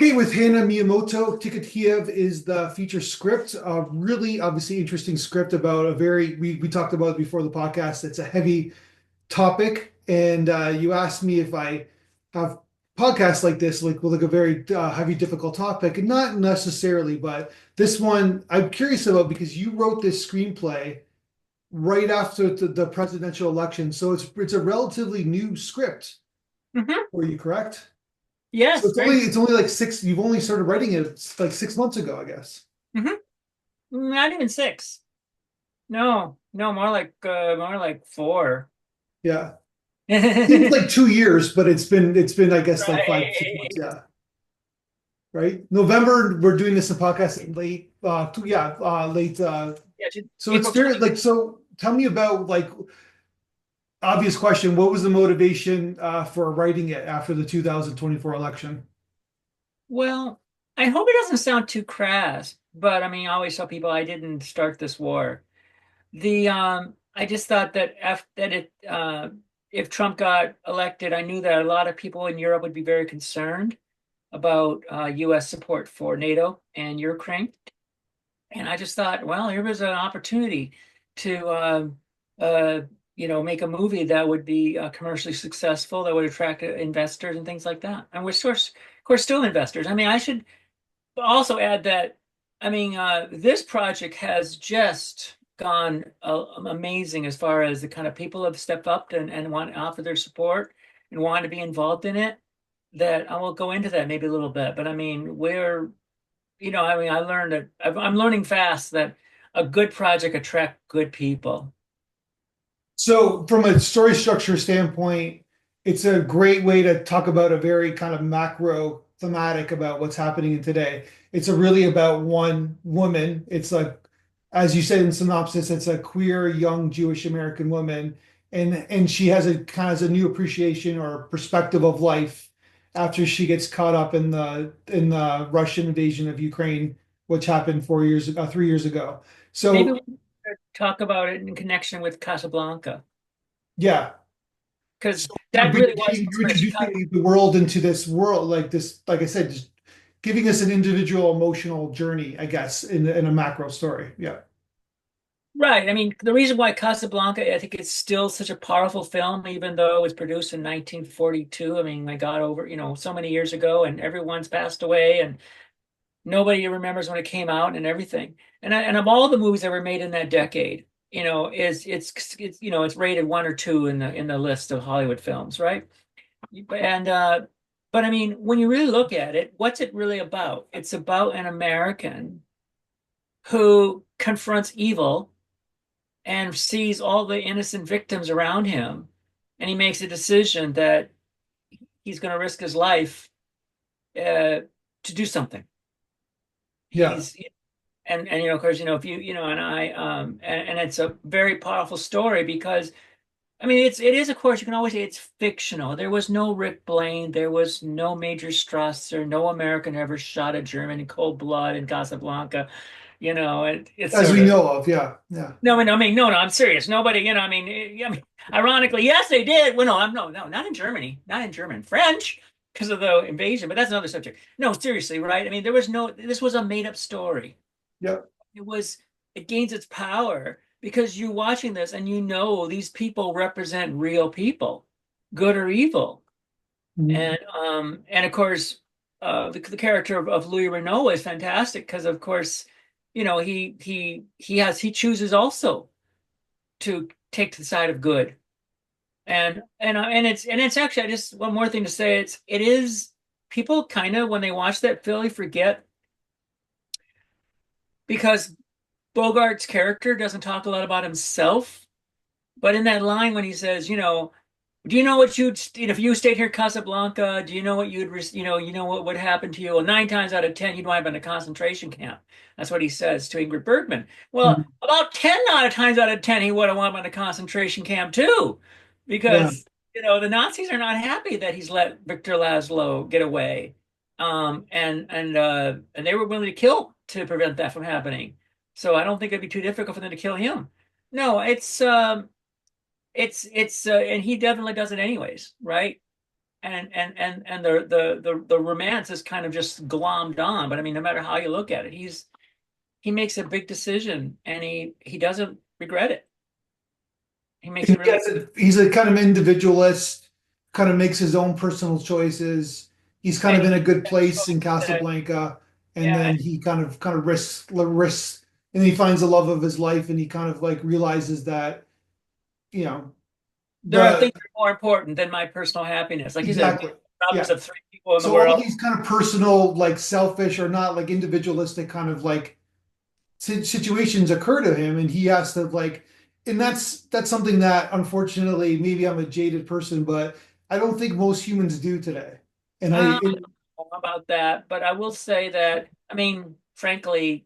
Okay, with Hannah Miyamoto, Ticket to Kiev is the feature script. A really obviously interesting script about a very we talked about it before the podcast. It's a heavy topic, and you asked me if I have podcasts like this, like a very heavy, difficult topic, and not necessarily, but this one I'm curious about because you wrote this screenplay right after the presidential election, so it's a relatively new script. Hmm. Were you correct? So Yes, it's only very. it's only like six. You've only started writing it like 6 months ago, I guess. Hmm. Not even six. No, no, more like four. Yeah, seems Right. like 2 years, but it's been I guess like 5 6 months. Yeah, right. November we're doing this in podcast in late. Yeah, late. Yeah, So it's April very 20. like so. Tell me about like obvious question. What was the motivation for writing it after the 2024 election? Well, I hope it doesn't sound too crass, but I mean, I always tell people I didn't start this war. I just thought that if Trump got elected, I knew that a lot of people in Europe would be very concerned about U.S. support for NATO and Ukraine. And I just thought, well, here was an opportunity to, uh, make a movie that would be commercially successful, that would attract investors and things like that. And we're, of course, still investors. I mean, I should also add that, I mean, this project has just gone amazing as far as the kind of people have stepped up and want to offer their support and want to be involved in it. That I will go into that maybe a little bit, but I mean, I mean, I learned that I'm learning fast that a good project attracts good people. So, from a story structure standpoint, it's a great way to talk about a very kind of macro thematic about what's happening in today. It's a really about one woman. It's like, as you said in synopsis, it's a queer young Jewish American woman, and she has a kind of has a new appreciation or perspective of life after she gets caught up in the Russian invasion of Ukraine, which happened 4 years 3 years ago. Maybe So, we could talk about it in connection with Casablanca, yeah. because So that really was you're where Chicago. introducing the world into this world like this, like I said, just giving us an individual emotional journey, I guess, in a macro story. Yeah. Right. I mean, the reason why Casablanca, I think it's still such a powerful film, even though it was produced in 1942. I mean, my God, so many years ago, and everyone's passed away, and nobody remembers when it came out and everything. And of all the movies that were made in that decade, it's rated one or two in the list of Hollywood films, right? And but I mean, when you really look at it, what's it really about? It's about an American who confronts evil and sees all the innocent victims around him, and he makes a decision that he's going to risk his life to do something. Yeah. He's and of course, if and I and it's a very powerful story because I mean it is, of course, you can always say it's fictional. There was no Rick Blaine, there was no Major Strasser, no American ever shot a German in cold blood in Casablanca. It's As sort we of know of. Yeah. Yeah. no, I mean, no, I'm serious. Nobody, I mean, ironically, yes, they did. Well, no, no, not in Germany, not in German, French, because of the invasion. But that's another subject. No, seriously, right? I mean, this was a made up story. Yeah. It was, it gains its power because you're watching this and these people represent real people, good or evil. Mhm. And of course, the character of Louis Renault is fantastic because, of course, he chooses also to take the side of good. And it's actually, I just one more thing to say. It is people kind of, when they watch that Philly, forget because Bogart's character doesn't talk a lot about himself, but in that line when he says, do you know what if you stayed here, Casablanca? Do you know what what would happen to you? Well, 9 times out of 10, you'd wind up in a concentration camp. That's what he says to Ingrid Bergman. Well, Mhm. about 10 times out of 10, he would have wound up in a concentration camp too, Yeah. because the Nazis are not happy that he's let Victor Laszlo get away, and they were willing to kill to prevent that from happening. So I don't think it'd be too difficult for them to kill him. No, it's and he definitely does it anyways, right? and the romance is kind of just glommed on. But I mean, no matter how you look at it, he makes a big decision and he doesn't regret it. He makes He it really. he's a kind of individualist, kind of makes his own personal choices. He's kind And of in he a good and so place in that, Casablanca, and yeah, then he kind of risks, and he finds the love of his life, and he kind of like realizes that, you know, there are the things that are more important than my personal happiness. Like you said, exactly, problems yeah. of three people in the So all world. these kind of personal, like selfish or not like individualistic kind of like situations occur to him, and he has to like, and that's something that unfortunately maybe I'm a jaded person, but I don't think most humans do today. And I don't know about that, but I will say that, I mean, frankly,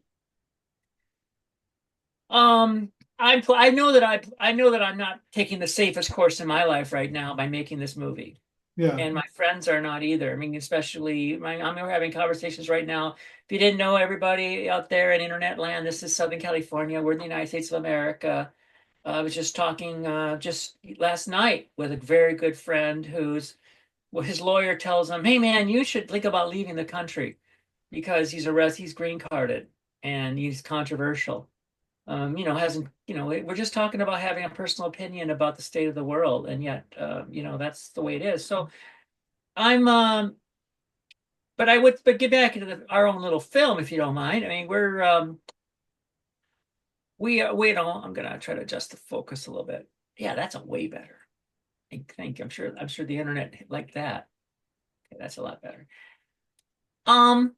I know that I'm not taking the safest course in my life right now by making this movie. yeah, And my friends are not either. I mean, especially I'm having conversations right now. If you didn't know, everybody out there in internet land, this is Southern California. We're in the United States of America. I was just talking just last night with a very good friend who's well, his lawyer tells him, "Hey man, you should think about leaving the country because he's green carded and he's controversial." Hasn't, we're just talking about having a personal opinion about the state of the world, and yet, that's the way it is. So I'm, but but get back into our own little film, if you don't mind. I mean, I'm gonna try to adjust the focus a little bit. Yeah, that's a way better. I think I'm sure the internet like that. Okay, that's a lot better. Um,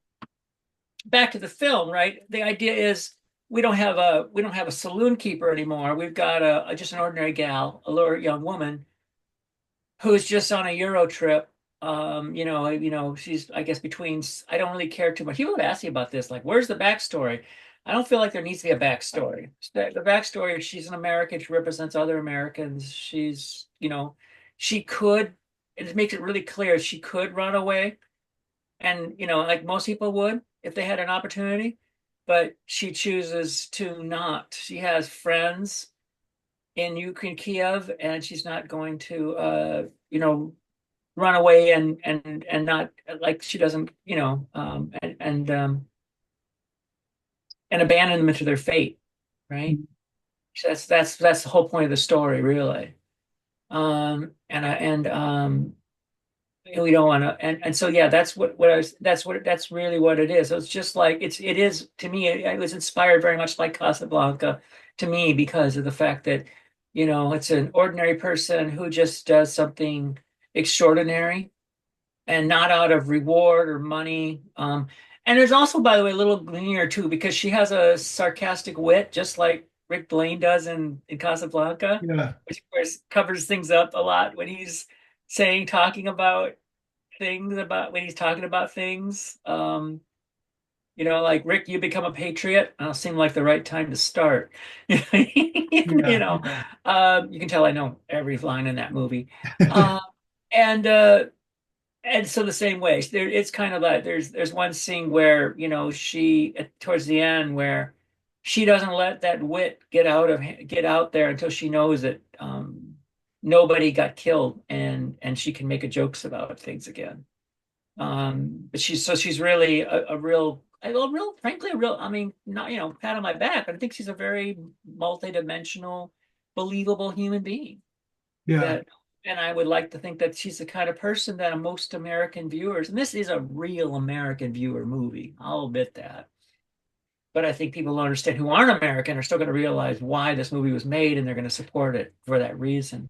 Back to the film, right? The idea is we don't have a saloon keeper anymore. We've got just an ordinary gal, a little young woman who's just on a Euro trip. She's I guess between. I don't really care too much. People have asked me about this, like, where's the backstory? I don't feel like there needs to be a backstory. The backstory is she's an American. She represents other Americans. She could. It makes it really clear she could run away, and like most people would if they had an opportunity, but she chooses to not. She has friends in Ukraine, Kiev, and she's not going to, run away and not like she doesn't, and abandon them to their fate, right? So that's the whole point of the story, really. We don't want to, and so yeah, that's really what it is. So it's just like it is to me. It was inspired very much like Casablanca to me because of the fact that it's an ordinary person who just does something extraordinary and not out of reward or money. And there's also, by the way, a little linear too, because she has a sarcastic wit, just like Rick Blaine does in Casablanca, yeah, which of course covers things up a lot when he's talking about when he's talking about things. Like Rick, you become a patriot. It'll seem like the right time to start. yeah, yeah. You can tell I know every line in that movie. Uh, and uh, and so the same way, it's kind of like there's one scene where she towards the end where she doesn't let that wit get out there until she knows that nobody got killed and she can make a jokes about things again. But she's really frankly, I mean, not, pat on my back, but I think she's a very multidimensional, believable human being Yeah. that, and I would like to think that she's the kind of person that most American viewers, and this is a real American viewer movie, I'll admit that. But I think people who understand who aren't American are still going to realize why this movie was made, and they're going to support it for that reason.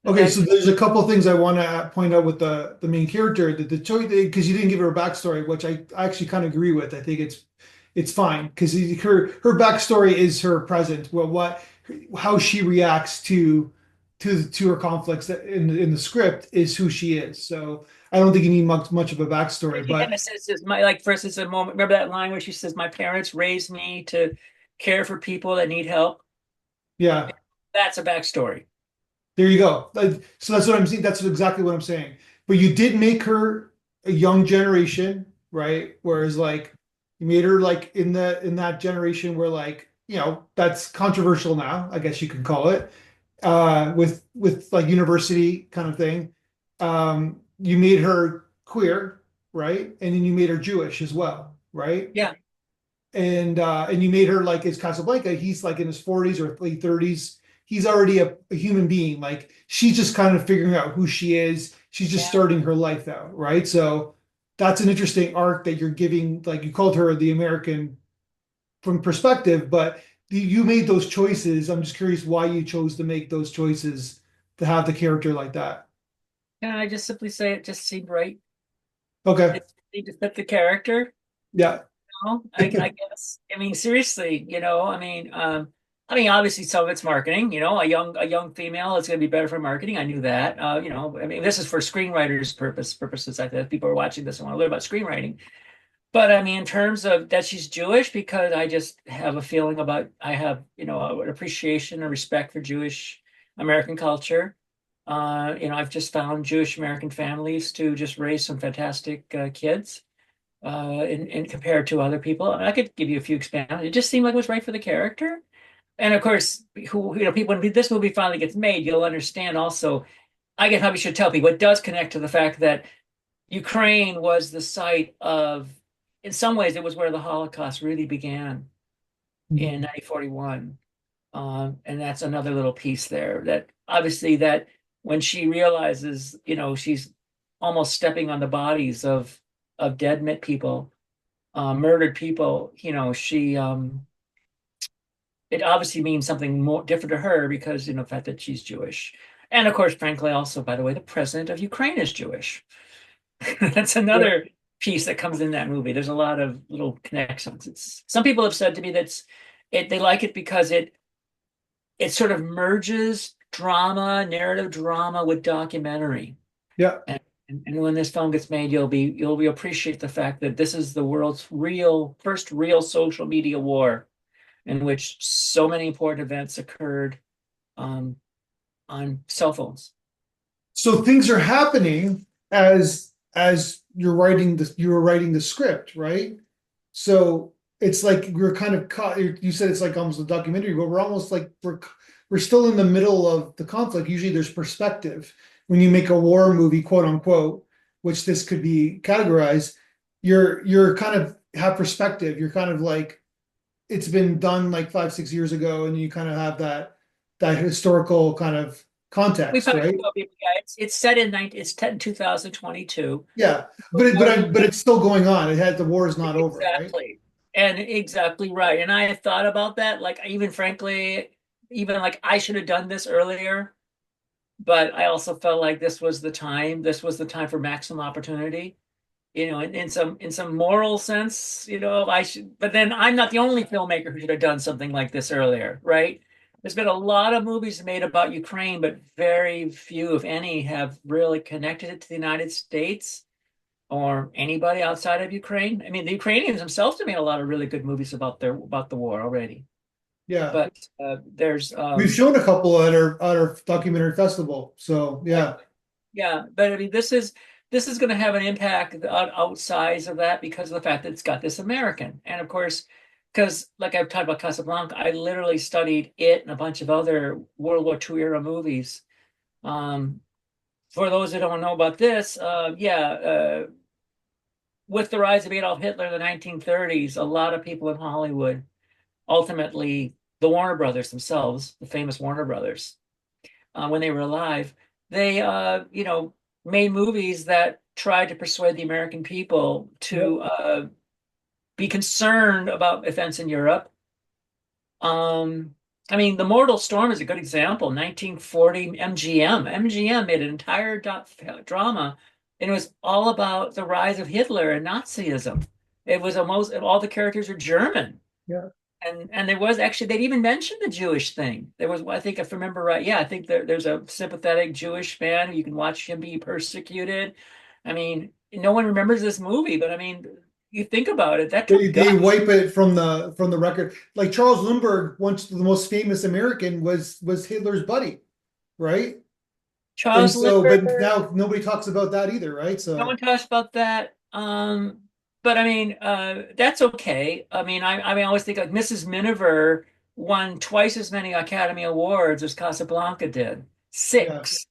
But Okay, so that's there's a couple of things I want to point out with the main character, the choice, because you didn't give her a backstory, which I actually kind of agree with. I think it's fine because her backstory is her present. Well, what how she reacts to her conflicts that in the script is who she is. So I don't think you need much of a backstory, she kind but of says this, like for instance, a moment. Remember that line where she says, "My parents raised me to care for people that need help." yeah. That's a backstory. There you go. So that's what I'm saying. That's exactly what I'm saying. But you did make her a young generation, right? Whereas like you made her like in that generation where like, that's controversial now, I guess you can call it, with like university kind of thing. you made her queer, right? And then you made her Jewish as well, right? Yeah. And you made her like as Casablanca, he's like in his 40s or late 30s. He's already a human being. Like she's just kind of figuring out who she is. She's just Yeah. starting her life out, right? So that's an interesting arc that you're giving. Like you called her the American from perspective, but you made those choices. I'm just curious why you chose to make those choices to have the character like that. Can I just simply say it just seemed right? Okay. It seemed to fit the character. Yeah. Know? I guess. I mean, seriously, I mean, obviously some of it's marketing. A young female is going to be better for marketing. I knew that. I mean, this is for screenwriters' purposes. I think people are watching this and want to learn about screenwriting. But I mean, in terms of that she's Jewish, because I just have a feeling about I have an appreciation and respect for Jewish American culture. I've just found Jewish American families to just raise some fantastic kids in compared to other people. I could give you a few examples. It just seemed like it was right for the character. And of course, people when this movie finally gets made, you'll understand also. I guess probably should tell people it does connect to the fact that Ukraine was the site of, in some ways, it was where the Holocaust really began in 1941. And that's another little piece there that obviously that when she realizes, she's almost stepping on the bodies of dead people, murdered people, she it obviously means something more different to her because the fact that she's Jewish. And of course, frankly, also, by the way, the president of Ukraine is Jewish. That's Yeah. another piece that comes in that movie. There's a lot of little connections. It's some people have said to me they like it because it sort of merges narrative drama with documentary. Yeah. And, and when this film gets made, you'll appreciate the fact that this is the world's first real social media war in which so many important events occurred um, on cell phones. So things are happening as you were writing the script, right? So it's like we're kind of caught. You said it's like almost a documentary, but we're almost like we're still in the middle of the conflict. Usually there's perspective when you make a war movie, quote unquote, which this could be categorized. You're kind of have perspective. You're kind of like it's been done like 5, 6 years ago, and you kind of have that historical kind of We context, probably should right? tell people, yeah, it's set in 19, it's set in 2022. Yeah, The war is but it's still going on. It had the war is not over, right? exactly and exactly right. And I thought about that, like even frankly, even like I should have done this earlier, but I also felt like this was the time. This was the time for maximum opportunity. In some moral sense, I should, but then I'm not the only filmmaker who should have done something like this earlier, right? There's been a lot of movies made about Ukraine, but very few, if any, have really connected it to the United States or anybody outside of Ukraine. I mean, the Ukrainians themselves have made a lot of really good movies about the war already. Yeah, But there's we've shown a couple at our documentary festival. So yeah, yeah, but I mean, this is going to have an impact outside of that because of the fact that it's got this American, and of course, because like I've talked about Casablanca, I literally studied it and a bunch of other World War II era movies. Um, for those that don't know about this, with the rise of Adolf Hitler in the 1930s, a lot of people in Hollywood, ultimately the Warner Brothers themselves, the famous Warner Brothers, when they were alive, they made movies that tried to persuade the American people yeah, to be concerned about events in Europe. Um, I mean, The Mortal Storm is a good example. 1940 MGM. MGM made an entire drama, and it was all about the rise of Hitler and Nazism. It was almost all the characters are German. yeah. And there was actually they'd even mentioned the Jewish thing. There was, I think if I remember right, yeah, I think there's a sympathetic Jewish man. You can watch him be persecuted. I mean, no one remembers this movie, but I mean, you think about it, that took They guts. wipe it from the record. Like Charles Lindbergh, once the most famous American, was Hitler's buddy, right? And Charles so, but Lindbergh, now nobody talks about that either, right? no one So talks about that. But I mean, that's okay. I always think like Mrs. Miniver won twice as many Academy Awards as Casablanca did. yeah, Six.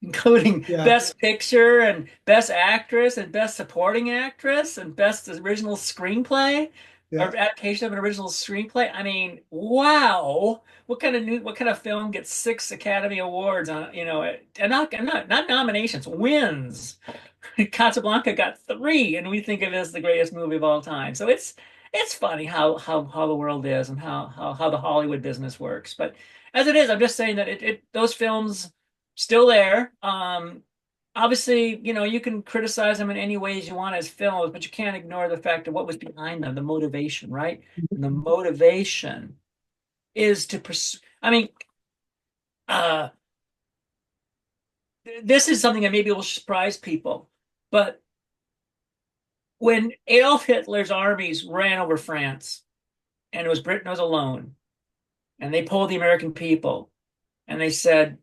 including Yeah. Best Picture and Best Actress and Best Supporting Actress and Best Original Screenplay Yeah. or adaptation of an original screenplay. I mean, wow. What kind of film gets 6 Academy Awards on, and not nominations, wins. Casablanca got 3, and we think of it as the greatest movie of all time. So it's funny how the world is and how the Hollywood business works. But as it is, I'm just saying that those films still there. Obviously, you can criticize them in any ways you want as films, but you can't ignore the fact of what was behind them, the motivation, right? And the motivation is to pursue. I mean, uh, this is something that maybe will surprise people, but when Adolf Hitler's armies ran over France, and it was Britain was alone, and they polled the American people, and they said,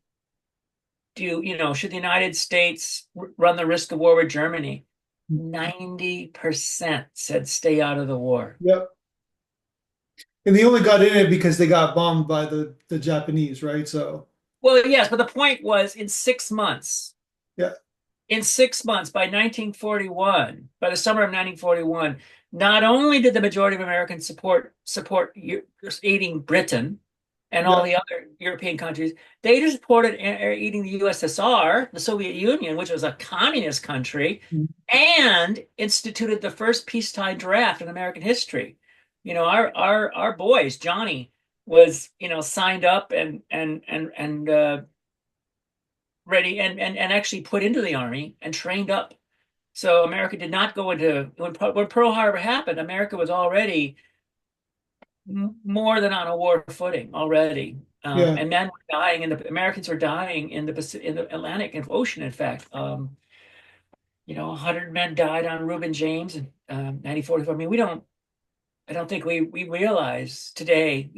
should the United States run the risk of war with Germany? 90% said stay out of the war. Yep. And they only got in it because they got bombed by the Japanese, right? So Well, yes, but the point was yeah. in 6 months, by the summer of 1941, not only did the majority of Americans support aiding Britain and all Yeah. the other European countries, they just supported aiding the USSR, the Soviet Union, which was a communist country, and instituted the first peacetime draft in American history. Our boys, Johnny was, signed up and ready and actually put into the army and trained up. So America did not go into when Pearl Harbor happened. America was already more than on a war footing already, Yeah. and men were dying, and the Americans were dying in the Atlantic Ocean. In fact, 100 men died on Reuben James in 1944. I mean, I don't think we realize today,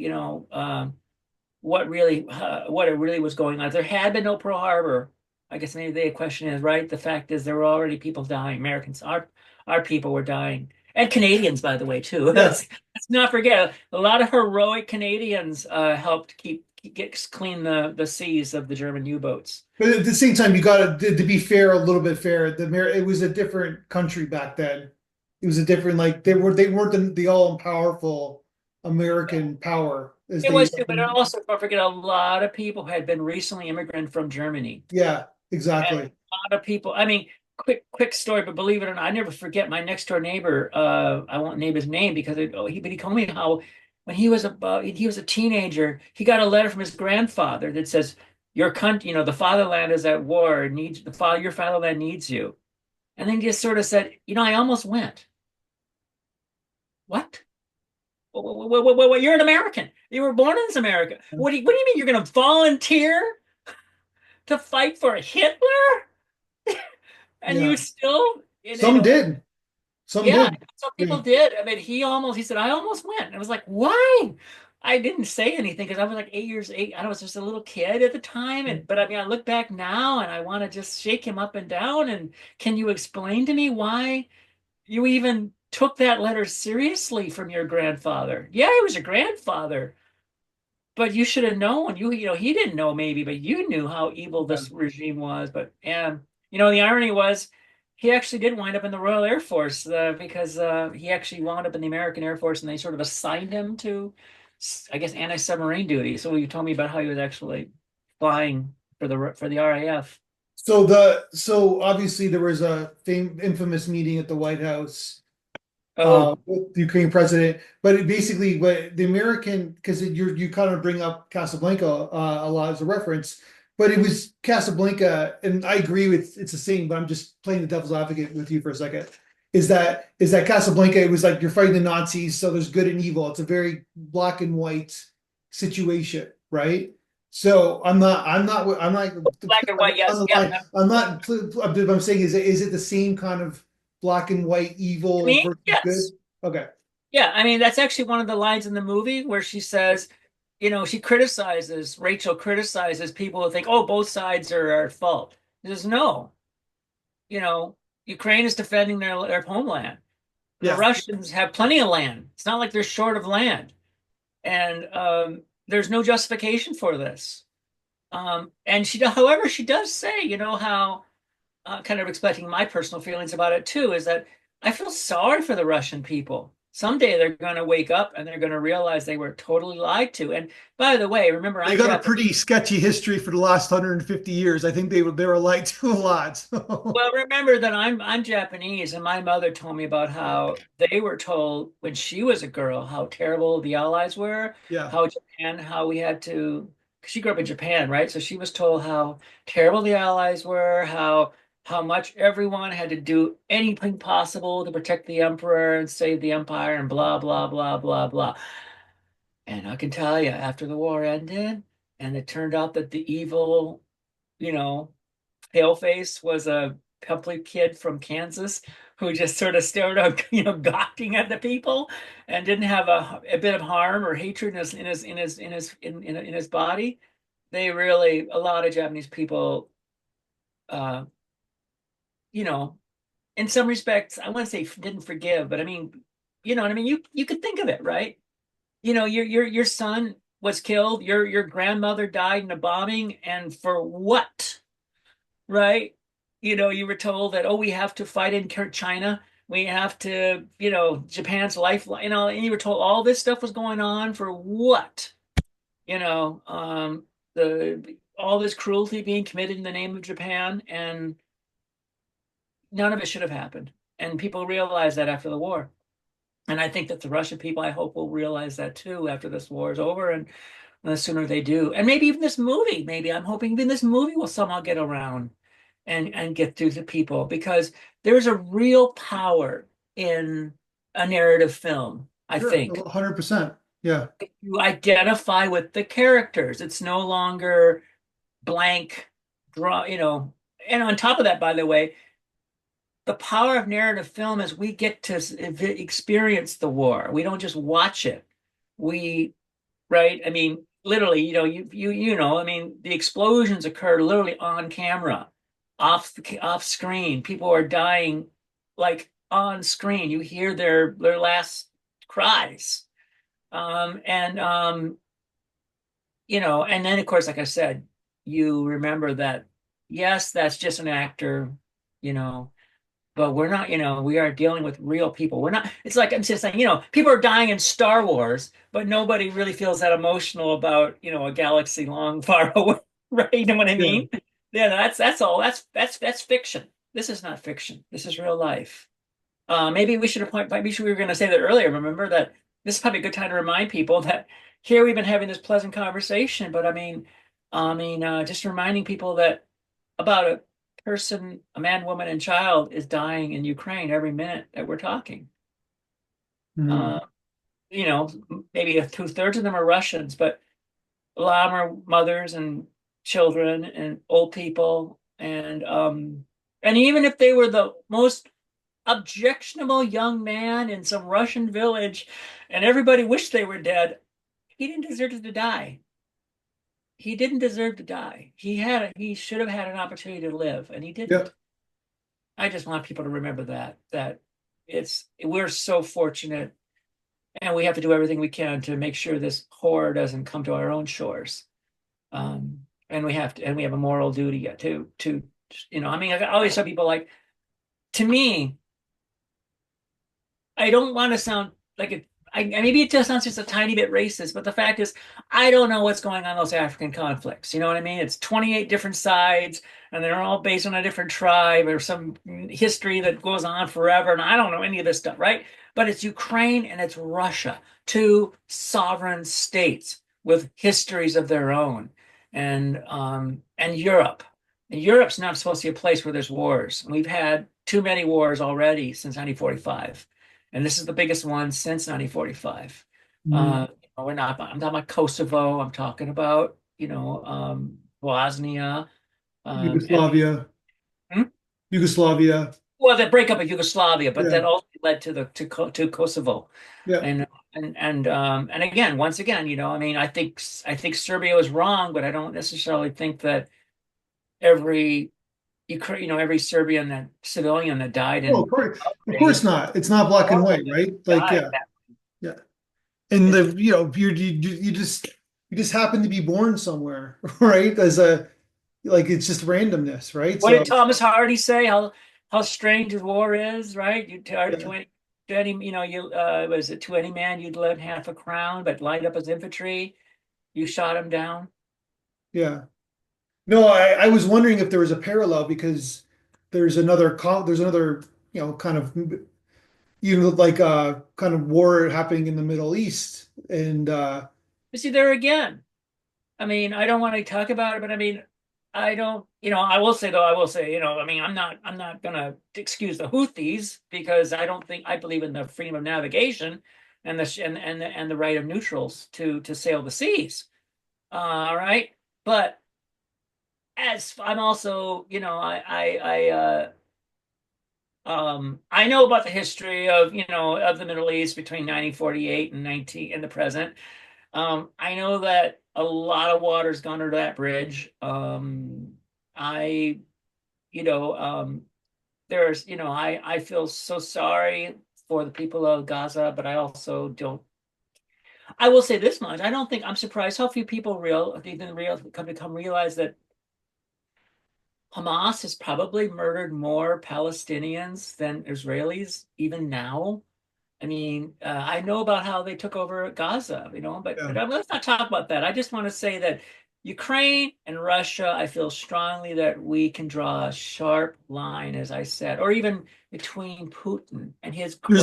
what it really was going on. If there had been no Pearl Harbor, I guess maybe the question is right. The fact is there were already people dying. Americans, our people were dying, and Canadians, by the way, too. Yeah. Let's not forget a lot of heroic Canadians helped get clean the seas of the German U-boats. But at the same time, you got to be fair, a little bit fair. It was a different country back then. It was a different like they weren't the all powerful American power as It they. was too, but also don't forget a lot of people had been recently immigrant from Germany. Yeah, And exactly. a lot of people, I mean, quick story, but believe it or not, I never forget my next door neighbor. I won't name his name because he told me how when he was a teenager, he got a letter from his grandfather that says, your country, the fatherland is at war, your fatherland needs you. And then he just sort of said, I almost went. What? What, you're an American. You were born in this America. What do you mean you're going to volunteer to fight for Hitler? And you Yeah. still, Some did. Some yeah, did. some Yeah. people did. I mean, he said, I almost went. And I was like, why? I didn't say anything because I was like 8 years. I was just a little kid at the time. But I mean, I look back now and I want to just shake him up and down. And can you explain to me why you even took that letter seriously from your grandfather? Yeah, he was your grandfather, but you should have known. He didn't know maybe, but you knew how evil Yeah. this regime was. But and the irony was, he actually did wind up in the Royal Air Force because he actually wound up in the American Air Force, and they sort of assigned him to, I guess, anti-submarine duty. So you told me about how he was actually flying for the RAF. So obviously there was a infamous meeting at the White House Oh, with the Ukraine president. But it basically, what the American, because you kind of bring up Casablanca a lot as a reference, but it was Casablanca, and I agree with it's the same, but I'm just playing the devil's advocate with you for a second. Is that Casablanca? It was like you're fighting the Nazis, so there's good and evil. It's a very black and white situation, right? So I'm not black and white, on yes, the yeah. line. I'm not. I'm saying is it the same kind of black and white To evil me, versus good? yes. Okay. Yeah, I mean, that's actually one of the lines in the movie where she says, Rachel criticizes people who think, oh, both sides are at fault. She says, no, you know, Ukraine is defending their homeland. The Yeah. Russians have plenty of land. It's not like they're short of land. And there's no justification for this. And however, she does say, how kind of expressing my personal feelings about it too, is that I feel sorry for the Russian people. Someday they're going to wake up and they're going to realize they were totally lied to. And by the way, remember, They I'm got a Japanese. pretty sketchy history for the last 150 years. I think they were lied to a lot. So. Well, remember that I'm Japanese, and my mother told me about how they were told when she was a girl how terrible the Allies were, Yeah. how Japan, how we had to. 'Cause she grew up in Japan, right? So she was told how terrible the Allies were, how much everyone had to do anything possible to protect the emperor and save the empire, and blah blah blah blah blah. And I can tell you, after the war ended, and it turned out that the evil, you know Paleface was a complete kid from Kansas who just sort of stared up, gawking at the people and didn't have a bit of harm or hatred in his body. They really, a lot of Japanese people, uh, you know, in some respects, I want to say didn't forgive, but I mean, you know what I mean? You could think of it, right? Your son was killed, your grandmother died in a bombing, and for what? Right? You were told that, oh, we have to fight in China. We have to, Japan's lifeline, and you were told all this stuff was going on for what? You know, all this cruelty being committed in the name of Japan, and none of it should have happened. And people realized that after the war. And I think that the Russian people, I hope, will realize that too after this war is over, and the sooner they do. And maybe even this movie, maybe I'm hoping even this movie will somehow get around and get through to people, because there's a real power in a narrative film, I Sure. think. 100%. Yeah. You identify with the characters. It's no longer blank draw. And on top of that, by the way, the power of narrative film is we get to experience the war. We don't just watch it. We Right? I mean, literally, I mean, the explosions occur literally on camera, off screen. People are dying like on screen. You hear their last cries. And and then of course, like I said, you remember that yes, that's just an actor, you know, but we're not, we are dealing with real people. We're not, it's like I'm just saying, people are dying in Star Wars, but nobody really feels that emotional about, a galaxy long, far away, right? You know what I Yeah. mean? Yeah, that's all. That's fiction. This is not fiction. This is real life. Maybe we should appoint, maybe we were going to say that earlier. Remember that this is probably a good time to remind people that here we've been having this pleasant conversation, but just reminding people that about a person, a man, woman, and child is dying in Ukraine every minute that we're talking. Mhm. Uh, you know, Maybe two-thirds of them are Russians, but a lot of them are mothers and children and old people, and even if they were the most objectionable young man in some Russian village, and everybody wished they were dead, he didn't deserve to die. He didn't deserve to die. He should have had an opportunity to live, and he Yep. didn't. I just want people to remember that we're so fortunate, and we have to do everything we can to make sure this horror doesn't come to our own shores. And we have a moral duty to I always tell people, like, to me, I don't want to sound like it. Maybe it just sounds just a tiny bit racist, but the fact is, I don't know what's going on in those African conflicts. You know what I mean? It's 28 different sides, and they're all based on a different tribe or some history that goes on forever. And I don't know any of this stuff, right? But it's Ukraine and it's Russia, two sovereign states with histories of their own, and Europe. And Europe's not supposed to be a place where there's wars. We've had too many wars already since 1945, and this is the biggest one since 1945. Mhm. I'm talking about Kosovo. I'm talking about, Bosnia, and Yugoslavia. hmm? Yugoslavia. Well, the breakup of Yugoslavia, but Yeah. that also led to Kosovo, Yeah. and again, once again, I think Serbia was wrong, but I don't necessarily think that every every Serbian that civilian that died Well, in of course Ukraine not. It's not black and horrible white, that right? Like, died. yeah. Yeah. And It's you just you just happen to be born somewhere, right? As a like it's just randomness, right? What did So Thomas Hardy say? How strange war is, right? You yeah, to any, you was it to any man you'd lend half a crown, but lined up as infantry, you shot him down. yeah. No, I was wondering if there was a parallel because there's another, kind of like kind of war happening in the Middle East. And You see, there again. I mean, I don't want to talk about it, but I mean, I don't, I will say though, I will say, I mean, I'm not gonna excuse the Houthis because I believe in the freedom of navigation and the right of neutrals to sail the seas. All right, but as I'm also, I know about the history of, of the Middle East between 1948 and 19 in the present. I know that a lot of water's gone under that bridge. I, you know, there's, I feel so sorry for the people of Gaza, but I also don't. I will say this much: I don't think I'm surprised how few people even come realize that Hamas has probably murdered more Palestinians than Israelis even now. I mean, I know about how they took over Gaza, but yeah, let's not talk about that. I just want to say that Ukraine and Russia, I feel strongly that we can draw a sharp line, as I said, or even between Putin and his crowd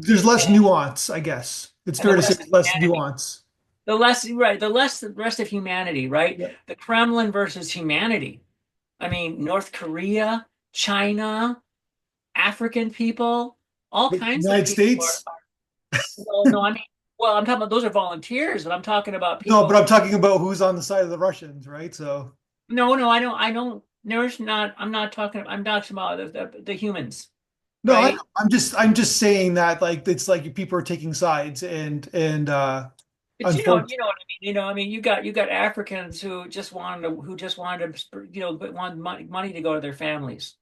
there's less nuance, I guess. It's and the fair to say rest of there's less humanity. nuance. The rest of humanity, right? Yeah. The Kremlin versus humanity. I mean, North Korea, China, African people, all The kinds of United people States? well, no, I mean, well, I'm talking about those are volunteers, but I'm talking about No, but people. I'm talking about who's on the side of the Russians, right? So No, no, I don't. There's not. I'm not talking. I'm talking about the humans, no, I know. right? I'm just saying that like it's like people are taking sides and But unfortunately. you know what I mean. I mean, you got Africans who just wanted to, but want money to go to their families,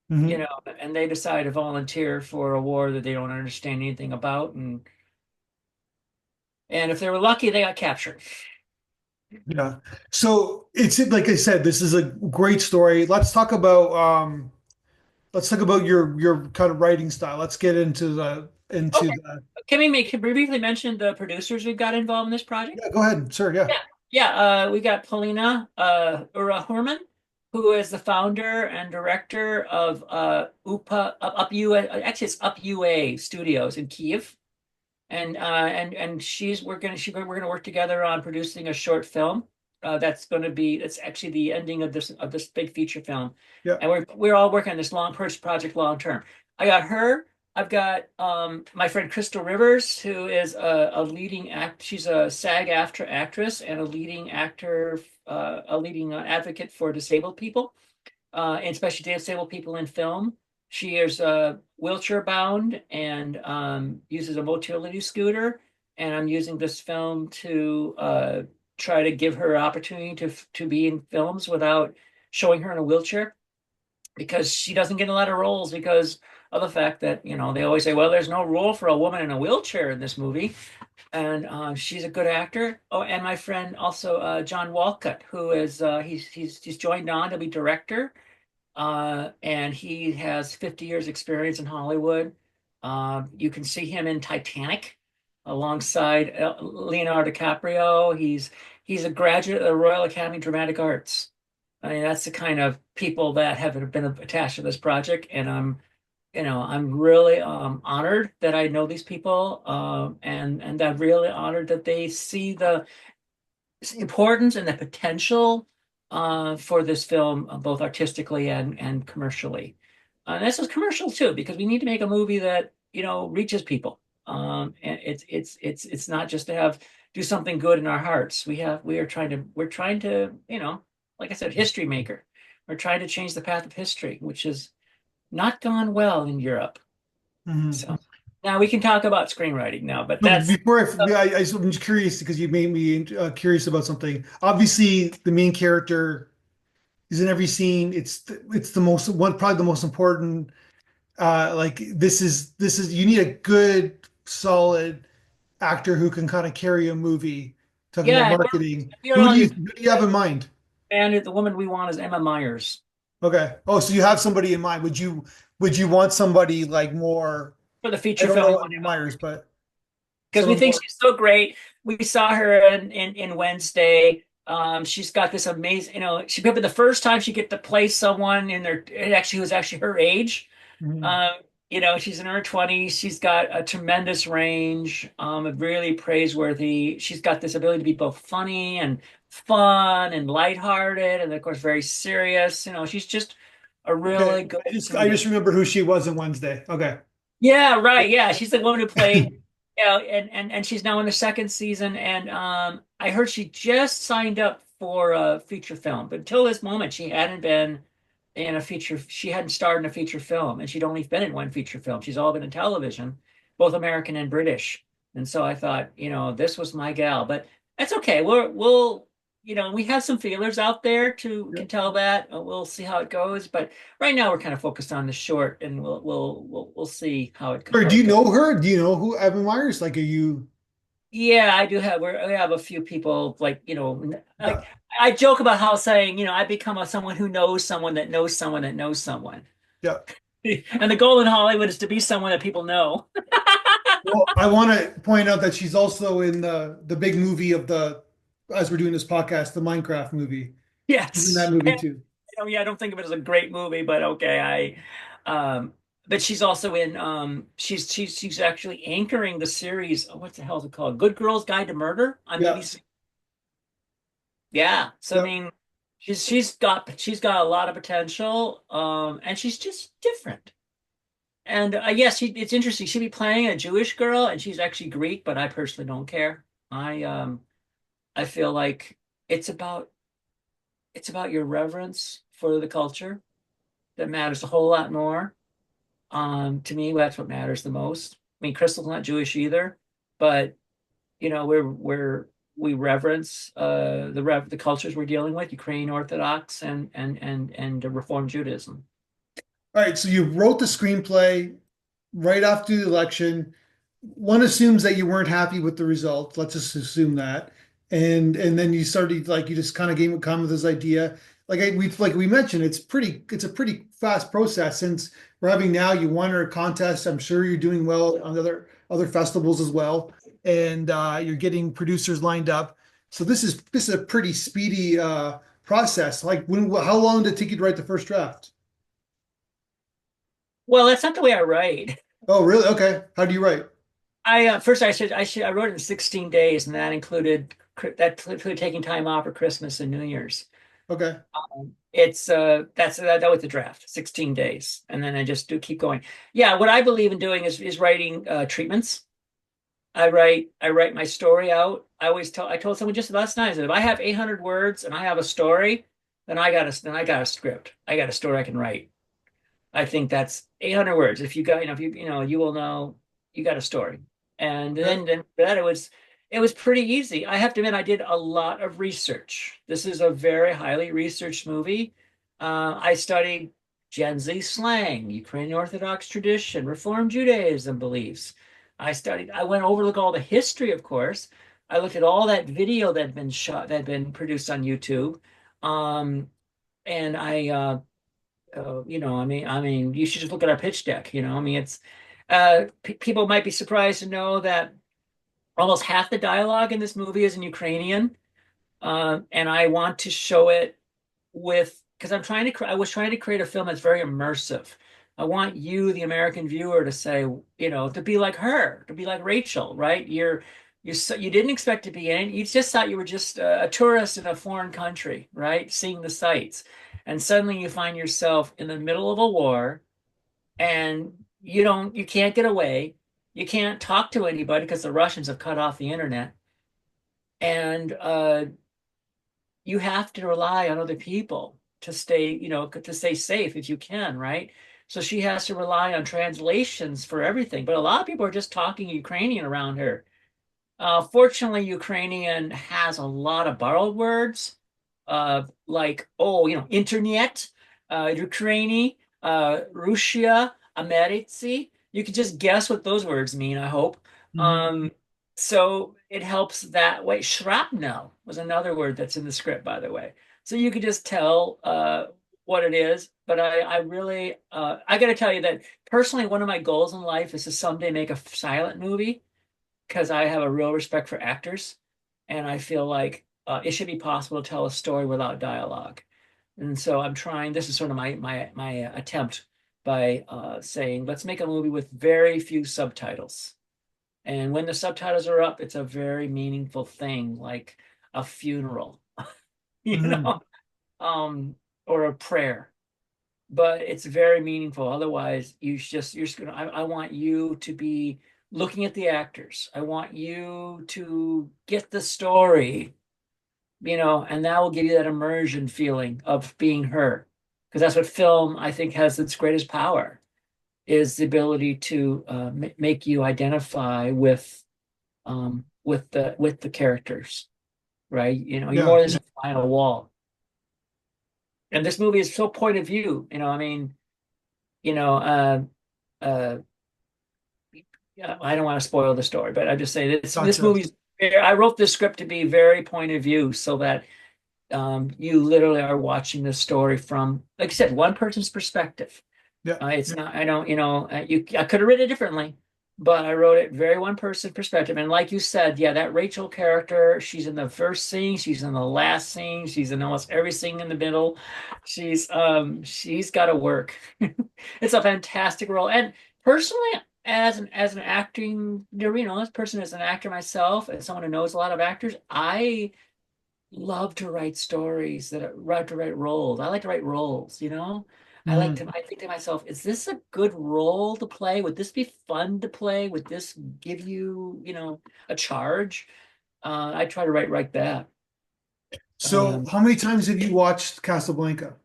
and they decide to volunteer for a war that they don't understand anything about, and if they were lucky, they got captured. Yeah. So it's like I said, this is a great story. Let's talk about your kind of writing style. Let's get into the into Okay, the can we briefly mention the producers we've got involved in this project? Yeah, go ahead, sir. Yeah. Yeah, yeah. We got Polina Ura Hurman, who is the founder and director of Up UA. Actually, it's Up UA Studios in Kyiv, and we're gonna work together on producing a short film. That's actually the ending of this big feature film, Yeah. and we're all working on this project long term. I got her. I've got my friend Crystal Rivers, who is a leading act. She's a SAG-AFTRA actress and a leading advocate for disabled people, and especially disabled people in film. She is wheelchair bound and uses a motility scooter. And I'm using this film to try to give her opportunity to be in films without showing her in a wheelchair because she doesn't get a lot of roles because of the fact that they always say, well, there's no role for a woman in a wheelchair in this movie, and she's a good actor. Oh, and my friend also John Walcott, who is he's joined on to be director, and he has 50 years experience in Hollywood. You can see him in Titanic alongside Leonardo DiCaprio. He's a graduate of the Royal Academy of Dramatic Arts. I mean, that's the kind of people that have been attached to this project, and I'm really honored that I know these people, and I'm really honored that they see the importance and the potential for this film, both artistically and commercially. And this is commercial too, because we need to make a movie that reaches people. And it's not just to have do something good in our hearts. We're trying to like I said, history maker. We're trying to change the path of history, which has not gone well in Europe. Mhm. So now we can talk about screenwriting now, but So that's before I'm just curious because you made me curious about something. Obviously, the main character is in every scene. It's the most one probably the most important. Like this is you need a good solid actor who can kind of carry a movie talking about Yeah, marketing. we're on your Who do you have in mind? and the woman we want is Emma Myers Okay. Oh, so you have somebody in mind. Would you want somebody like more? for the I feature don't film we know want Emma to go Myers, but because we someone think more. she's so great. We saw her in Wednesday. She's got this amazing, she but the first time she get to play someone in their it actually was actually her age. Mhm. Um, she's in her 20s. She's got a tremendous range, really praiseworthy. She's got this ability to be both funny and fun and lighthearted, and of course very serious. She's just a Okay. really good I just comedian. remember who she was on Wednesday. Okay. Yeah, right. Yeah, she's the woman who played, and she's now in the second season. And I heard she just signed up for a feature film, but until this moment, she hadn't been in a feature. She hadn't starred in a feature film, and she'd only been in one feature film. She's all been in television, both American and British. And so I thought, this was my gal. But that's okay. We have some feelers out there to Yeah. can tell that. We'll see how it goes. But right now we're kind of focused on the short, and we'll see Or how do it you goes. know her? Do you know who Evan Myers? Like, are you? Yeah, I do have we have a few people like like Yeah. I joke about how saying I become someone who knows someone that knows someone that knows someone, Yeah. and the goal in Hollywood is to be someone that people know. Well, I want to point out that she's also in the big movie of the as we're doing this podcast, the Minecraft movie. She's in that Yes, movie too. yeah, I don't think of it as a great movie, but okay, um, but she's also in she's actually anchoring the series. What the hell is it called? Good Girls Guide to Murder on Yeah. BBC. Yeah. So I Yeah. mean, she's got a lot of potential, and she's just different. And yes, it's interesting. She'd be playing a Jewish girl, and she's actually Greek, but I personally don't care. I feel like it's about it's about your reverence for the culture that matters a whole lot more. To me, that's what matters the most. I mean, Crystal's not Jewish either, but we reverence the cultures we're dealing with, Ukrainian Orthodox and Reform Judaism. All right. So you wrote the screenplay right after the election. One assumes that you weren't happy with the result. Let's just assume that. And then you started like you just kind of came with this idea. Like we mentioned, it's a pretty fast process since we're having now you won a contest. I'm sure you're doing well on other festivals as well. And you're getting producers lined up. So this is a pretty speedy process. Like how long did it take you to write the first draft? Well, that's not the way I write. Oh, really? Okay. How do you write? First I wrote it in 16 days, and that included taking time off for Christmas and New Year's. Okay. It's that was the draft, 16 days, and then I just do keep going. Yeah, what I believe in doing is writing treatments. I write my story out. I told someone just last night, I said, if I have 800 words and I have a story, then I got a script. I got a story I can write. I think that's 800 words. If you got, if you will know you got a story. And Okay. then for that it was pretty easy. I have to admit I did a lot of research. This is a very highly researched movie. I studied Gen Z slang, Ukrainian Orthodox tradition, Reform Judaism beliefs. I went over to look all the history, of course. I looked at all that video that had been shot, that had been produced on YouTube. Um, and I mean, you should just look at our pitch deck. I mean, it's people might be surprised to know that almost half the dialogue in this movie is in Ukrainian, and I want to show it because I was trying to create a film that's very immersive. I want you, the American viewer, to say, to be like her, to be like Rachel, right? You didn't expect to be in. You just thought you were just a tourist in a foreign country, right? Seeing the sights, and suddenly you find yourself in the middle of a war, and you can't get away. You can't talk to anybody because the Russians have cut off the internet, and you have to rely on other people to stay safe if you can, right? So she has to rely on translations for everything. But a lot of people are just talking Ukrainian around her. Fortunately, Ukrainian has a lot of borrowed words, like, internet, Ukraini, Russia, Americi. You can just guess what those words mean, I hope. Mhm. Um, So it helps that way. Shrapnel was another word that's in the script, by the way. So you could just tell what it is. But I really, I got to tell you that personally, one of my goals in life is to someday make a silent movie because I have a real respect for actors, and I feel like it should be possible to tell a story without dialogue. And so I'm trying. This is sort of my attempt by saying, let's make a movie with very few subtitles. And when the subtitles are up, it's a very meaningful thing, like a funeral, you Mhm. know, um, or a prayer. But it's very meaningful. Otherwise, you're just gonna. I want you to be looking at the actors. I want you to get the story, and that will give you that immersion feeling of being her. Because that's what film, I think, has its greatest power is the ability to make you identify with the characters, right? You're Yeah. more than just a fly on a wall. And this movie is so point of view. I mean, you know, uh, yeah, I don't want to spoil the story, but I just say this Gotcha. movie's. I wrote this script to be very point of view, so that you literally are watching the story from, like I said, one person's perspective. Yeah. It's Yeah. not, I don't, I could have written it differently, but I wrote it very one person perspective. And like you said, yeah, that Rachel character, she's in the first scene, she's in the last scene, she's in almost every scene in the middle. She's got to work. It's a fantastic role. And personally, as an acting, this person as an actor myself, as someone who knows a lot of actors, I love to write stories love to write roles. I like to write roles. Mhm. I think to myself, is this a good role to play? Would this be fun to play? Would this give you, a charge? I try to write like that. So, Um, how many times have you watched Casablanca?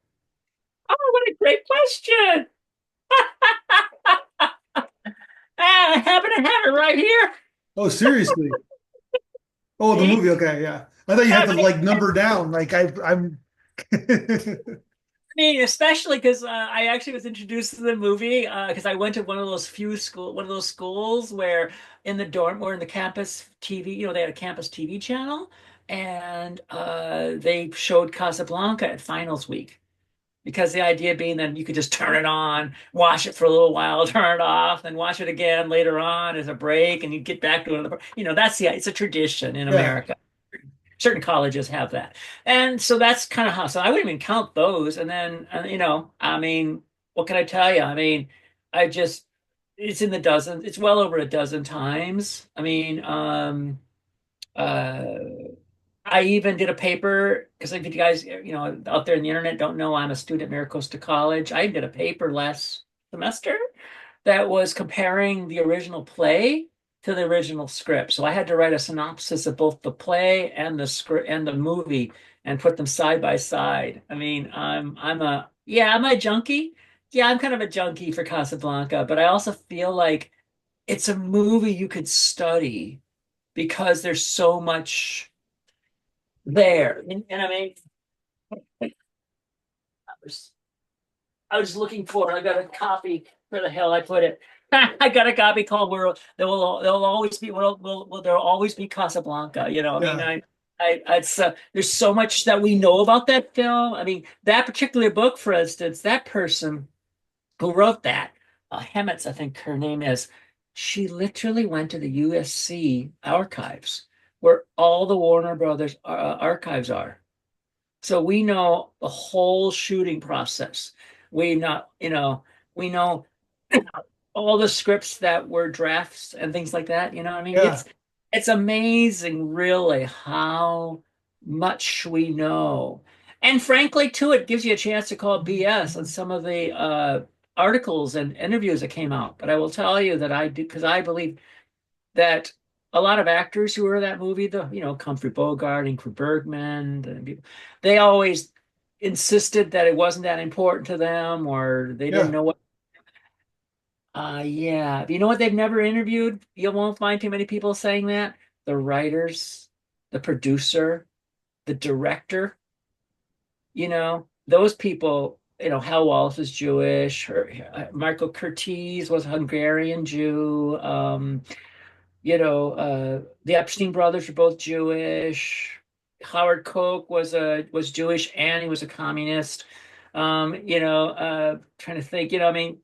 oh, what a great question. I happen to have it right here. Oh, seriously? Oh, the See? movie. Okay, yeah. I thought you had I to like number down. Like I'm. mean, especially because I actually was introduced to the movie because I went to one of those schools where in the dorm or in the campus TV, they had a campus TV channel, and they showed Casablanca at finals week. Because the idea being that you could just turn it on, watch it for a little while, turn it off, then watch it again later on as a break, and you get back to another. It's a tradition in Yeah. America. Certain colleges have that. And so that's kind of how, so I wouldn't even count those. And then, I mean, what can I tell you? I mean, I just, it's in the dozen, it's well over a dozen times. I mean, uh, I even did a paper because if you guys, out there in the internet don't know, I'm a student at Maricosta College. I did a paper last semester that was comparing the original play to the original script. So I had to write a synopsis of both the play and the script and the movie and put them side by side. I mean, I'm a junkie. Yeah, I'm kind of a junkie for Casablanca, but I also feel like it's a movie you could study because there's so much there. And I mean, I was I was looking for it. I got a copy. Where the hell I put it? I got a copy called "Where There Will Always Be There'll Always Be Casablanca." I mean, Yeah. it's there's so much that we know about that film. I mean, that particular book, for instance, that person who wrote that, Hemitz, I think her name is. She literally went to the USC archives, where all the Warner Brothers archives are. So we know the whole shooting process. We know all the scripts that were drafts and things like that. You know what I mean? Yeah. It's amazing, really, how much we know. And frankly, too, it gives you a chance to call BS on some of the articles and interviews that came out. But I will tell you that I do because I believe that a lot of actors who were in that movie, Humphrey Bogart, Ingrid Bergman, they always insisted that it wasn't that important to them, or they didn't Yeah. know what. Yeah, you know what? They've never interviewed. You won't find too many people saying that. The writers, the producer, the director. Those people. Hal Wallis is Jewish. Marco Curtiz was a Hungarian Jew. The Epstein brothers were both Jewish. Howard Koch was Jewish and he was a communist. Trying to think, I mean,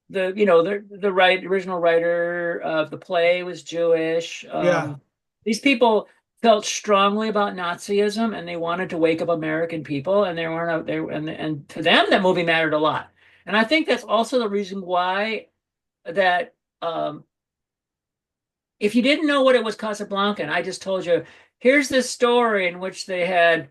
the original writer of the play was Jewish. Yeah. These people felt strongly about Nazism and they wanted to wake up American people, and they weren't they and to them that movie mattered a lot. And I think that's also the reason why that if you didn't know what it was Casablanca, and I just told you, here's this story in which they had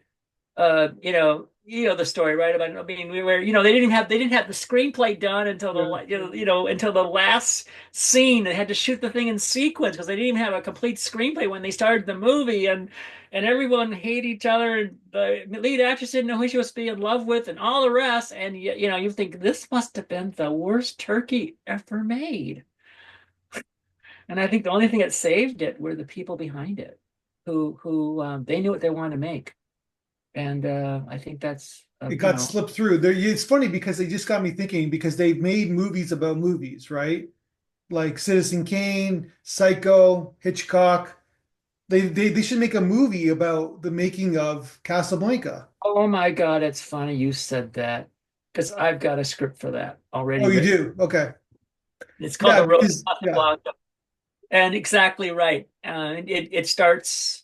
the story, right? About, I mean, we were, they didn't have the screenplay done until Yeah. until the last scene. They had to shoot the thing in sequence because they didn't even have a complete screenplay when they started the movie, and everyone hated each other. And the lead actress didn't know who she was to be in love with, and all the rest. And you think this must have been the worst turkey ever made. And I think the only thing that saved it were the people behind it, who they knew what they wanted to make. And I think that's It got slipped through. There, it's funny because they just got me thinking because they've made movies about movies, right? Like Citizen Kane, Psycho, Hitchcock. They should make a movie about the making of Casablanca. oh my God, it's funny you said that because I've got a script for that already Oh, you written. do? Okay. It's called Yeah, The Road to because yeah, Casablanca, and exactly right. It starts.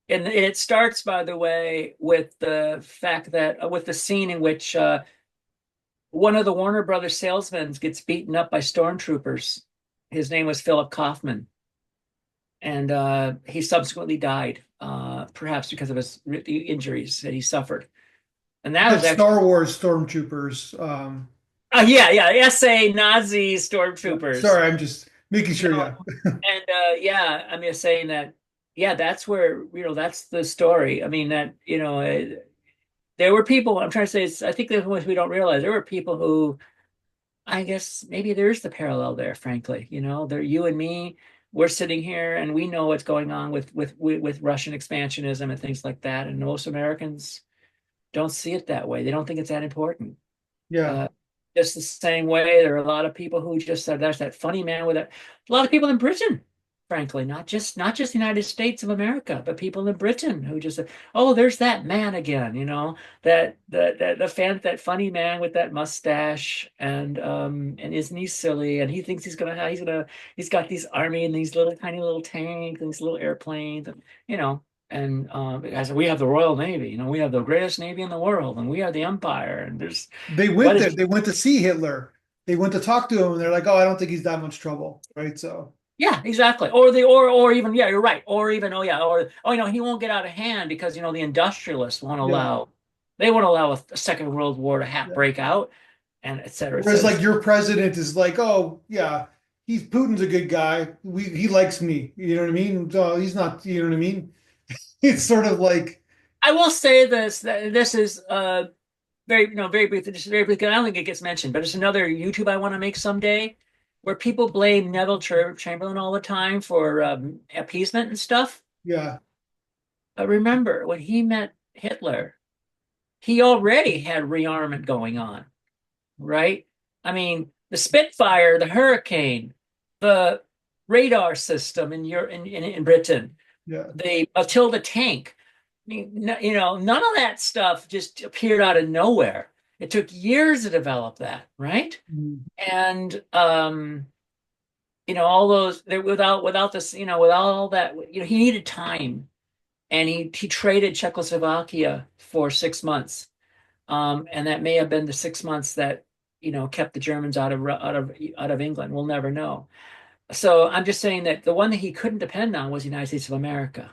And it starts, by the way, with the fact that with the scene in which one of the Warner Brothers salesmen gets beaten up by stormtroopers. His name was Philip Kaufman, and he subsequently died, perhaps because of the injuries that he suffered. And I that had was actually, Star Wars stormtroopers. yeah, yeah, SA Nazi Yeah. stormtroopers. Sorry, I'm just making You sure. know, Yeah, and yeah, I'm just saying that, yeah, that's where, that's the story. I mean, that, there were people, I'm trying to say, I think there's ones we don't realize. There were people who, I guess maybe there's the parallel there, frankly. There, you and me, we're sitting here and we know what's going on with Russian expansionism and things like that. And most Americans don't see it that way. They don't think it's that important. yeah. Uh, just the same way, there are a lot of people who just said there's that funny man with it. A lot of people in Britain, frankly, not just the United States of America, but people in Britain who just said, "Oh, there's that man again," that funny man with that mustache, and isn't he silly? And he thinks he's got these army and these little tiny little tanks and these little airplanes, and you know. And as we have the Royal Navy, we have the greatest navy in the world, and we are the empire. And there's They what went is there. They went to see Hitler. They went to talk to him, and they're like, "Oh, I don't think he's that much trouble." Right? So, yeah, exactly. Or even, yeah, you're right. Or even, oh yeah, or oh, he won't get out of hand because the industrialists won't yeah, allow they won't allow a Second World War to yeah. break out, and et cetera, et Whereas, cetera. like, your president is like, "Oh, yeah, he's Putin's a good guy. He likes me." You know what I mean? So he's not. You know what I mean? It's sort of like, I will say this, that this is very, very brief, just very brief. I don't think it gets mentioned, but it's another YouTube I want to make someday, where people blame Neville Chamberlain all the time for appeasement and stuff. yeah, But remember, when he met Hitler, he already had rearmament going on, right? I mean, the Spitfire, the Hurricane, the radar system in Britain, yeah. the Matilda tank. I mean, none of that stuff just appeared out of nowhere. It took years to develop that, right? Mhm. And all those without this, without all that, he needed time, and he traded Czechoslovakia for 6 months. And that may have been the 6 months that kept the Germans out of England. We'll never know. So I'm just saying that the one that he couldn't depend on was the United States of America.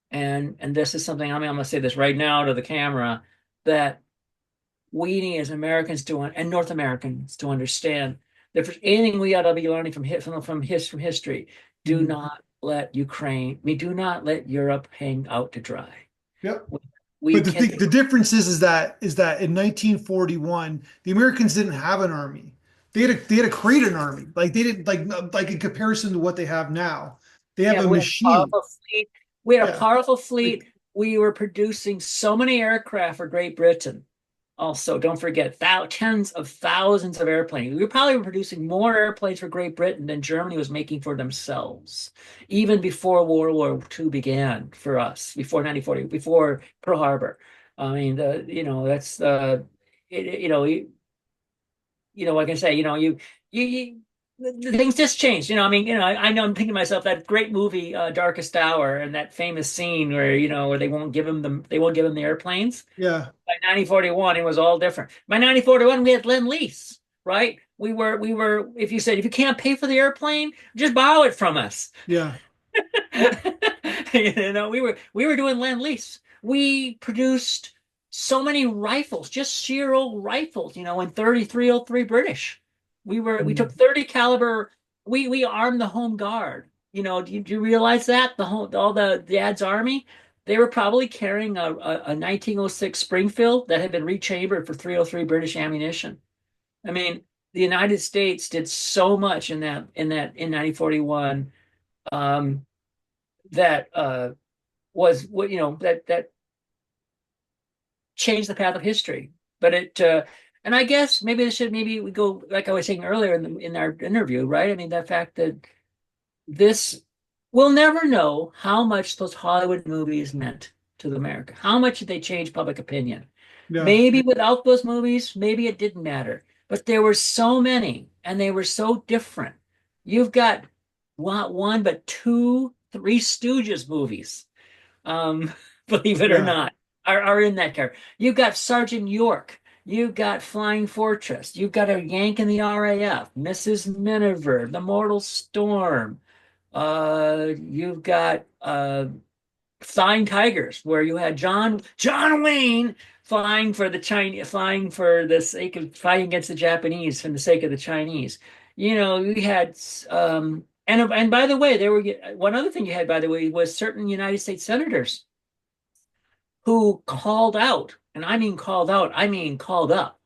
And this is something, I'm going to say this right now to the camera, that we need as Americans and North Americans to understand that if there's anything we ought to be learning from history, do Mhm. not let do not let Europe hang out to dry. Yep. We, we But can. the difference is that in 1941 the Americans didn't have an army. They had to create an army. Like they didn't like in comparison to what they have now. They have Yeah, a we had a machine. powerful fleet. We had a Yeah. powerful fleet. Like We were producing so many aircraft for Great Britain. Also, don't forget tens of thousands of airplanes. We were probably producing more airplanes for Great Britain than Germany was making for themselves, even before World War II began for us, before 1940, before Pearl Harbor. I mean, that's like I say, you the things just changed. I mean, I know I'm thinking to myself that great movie, Darkest Hour, and that famous scene where where they won't give them the airplanes. Yeah, By 1941, it was all different. By 1941, we had Lend-Lease, right? If you said, if you can't pay for the airplane, just borrow it from us. yeah, We were doing Lend-Lease. We produced so many rifles, just sheer old rifles, in 3303 British. We took mhm, 30 caliber, we armed the home guard. Do you realize that? All the dad's army, they were probably carrying a 1906 Springfield that had been rechambered for 303 British ammunition. I mean, the United States did so much in 1941, that was what that changed the path of history. But and I guess maybe we go like I was saying earlier in our interview, right? I mean, the fact that this we'll never know how much those Hollywood movies meant to America. How much did they change public opinion? yeah, Maybe without those movies, maybe it didn't matter. But there were so many, and they were so different. You've got not one, but two, Three Stooges movies, um, believe it or yeah, not, are in that car. You've got Sergeant York. You've got Flying Fortress. You've got a Yank in the RAF, Mrs. Miniver, The Mortal Storm. You've got Flying Tigers, where you had John Wayne flying for the sake of fighting against the Japanese, for the sake of the Chinese. You had and by the way, there were one other thing you had, by the way, was certain United States senators who called out, and I mean called out, I mean called up.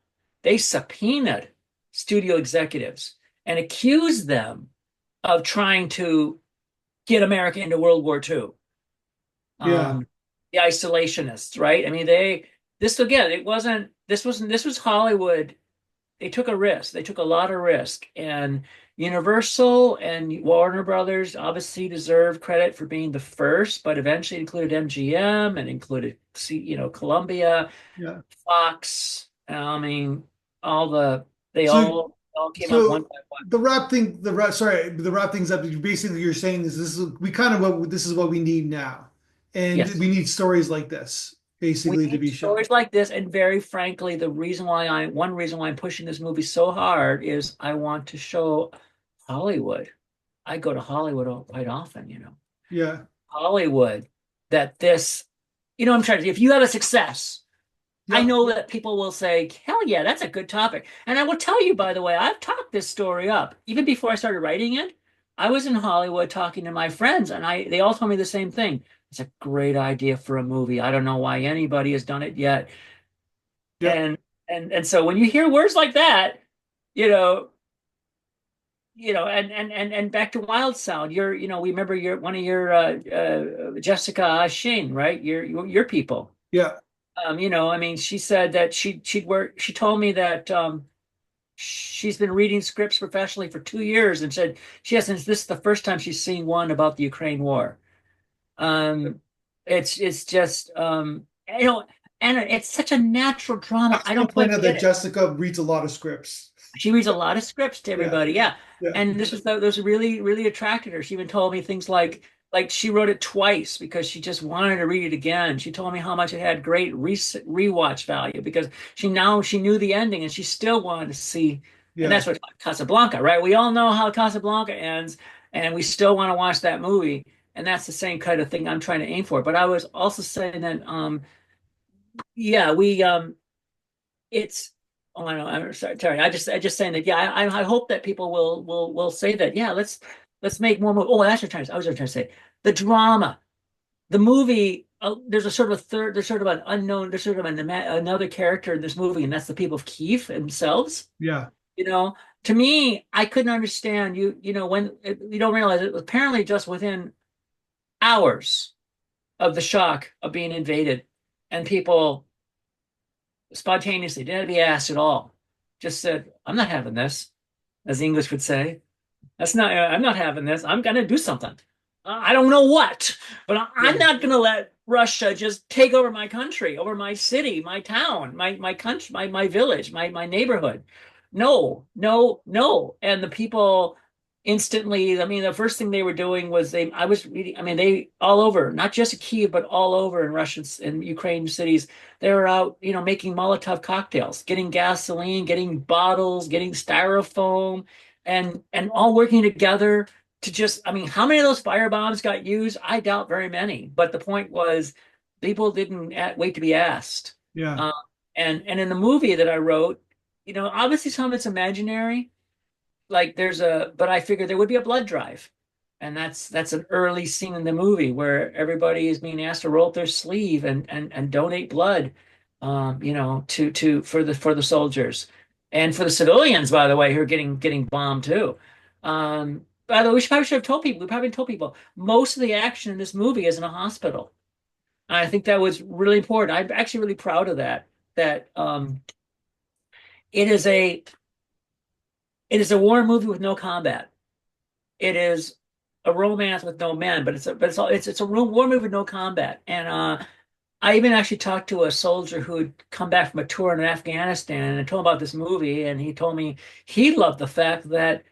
They subpoenaed studio executives and accused them of trying to get America into World War II. yeah, The isolationists, right? I mean, this again, this was Hollywood. They took a risk. They took a lot of risk, and Universal and Warner Brothers obviously deserve credit for being the first, but eventually included MGM and included, Columbia, yeah. Fox. I mean, all the they So, all came up one so by one. the wrap things up. Basically, you're saying is this is we kind of what this is what we need now, and Yes. we need stories like this We basically to need be shown. stories like this, and very frankly, one reason why I'm pushing this movie so hard is I want to show Hollywood. I go to Hollywood quite often, Yeah, Hollywood, that I'm trying to say, if you have a success, I yep, know that people will say, hell yeah, that's a good topic. And I will tell you, by the way, I've talked this story up. Even before I started writing it, I was in Hollywood talking to my friends, and they all told me the same thing. It's a great idea for a movie. I don't know why anybody has done it yet. yep, And so when you hear words like that, you know, and back to Wild Sound, we remember one of your Jessica Shane, right? Your people. yeah, I mean, she said that she told me that she's been reading scripts professionally for 2 years, and said she hasn't this is the first time she's seen one about the Ukraine war. Um, it's just and it's such a natural I drama. I should don't point quite out get that it. Jessica reads a lot of scripts. She reads a lot of scripts to Yeah, everybody, yeah. yeah, And this really, really attracted her. She even told me things like she wrote it twice because she just wanted to read it again. She told me how much it had great rewatch value because she knew the ending and she still wanted to see. And yeah. that's what Casablanca, right? We all know how Casablanca ends, and we still want to watch that movie. And that's the same kind of thing I'm trying to aim for. But I was also saying that, yeah, it's oh I know I'm sorry Terry, I just saying that, yeah, I hope that people will say that, yeah, let's make more movies. Oh, that's what I was trying to say, the drama, the movie, there's a sort of a third there's sort of an unknown there's sort of another character in this movie, and that's the people of Kyiv themselves. Yeah. you know to me, I couldn't understand, when you don't realize it, apparently just within hours of the shock of being invaded, and people spontaneously, didn't have to be asked at all. Just said, I'm not having this, as the English would say. I'm not having this. I'm going to do something. I don't know what, but I'm Yeah. not going to let Russia just take over my country, over my city, my town, my country, my village, my neighborhood. No, no, no. And the people instantly, I mean, the first thing they were doing was I was reading, I mean, they all over, not just in Kyiv, but all over in Russian and Ukraine cities, they were out, making Molotov cocktails, getting gasoline, getting bottles, getting styrofoam, and all working together to just, I mean, how many of those fire bombs got used? I doubt very many. But the point was, people didn't wait to be asked. Yeah. Uh, and in the movie that I wrote, obviously some of it's imaginary. Like but I figured there would be a blood drive, and that's an early scene in the movie where everybody is being asked to roll up their sleeve and donate blood, to for the soldiers and for the civilians, by the way, who are getting bombed too. By the way, we probably told people most of the action in this movie is in a hospital. And I think that was really important. I'm actually really proud of that. That it is a it is a war movie with no combat. It is a romance with no men, but it's a war movie with no combat. And I even actually talked to a soldier who had come back from a tour in Afghanistan and told him about this movie, and he told me he loved the fact that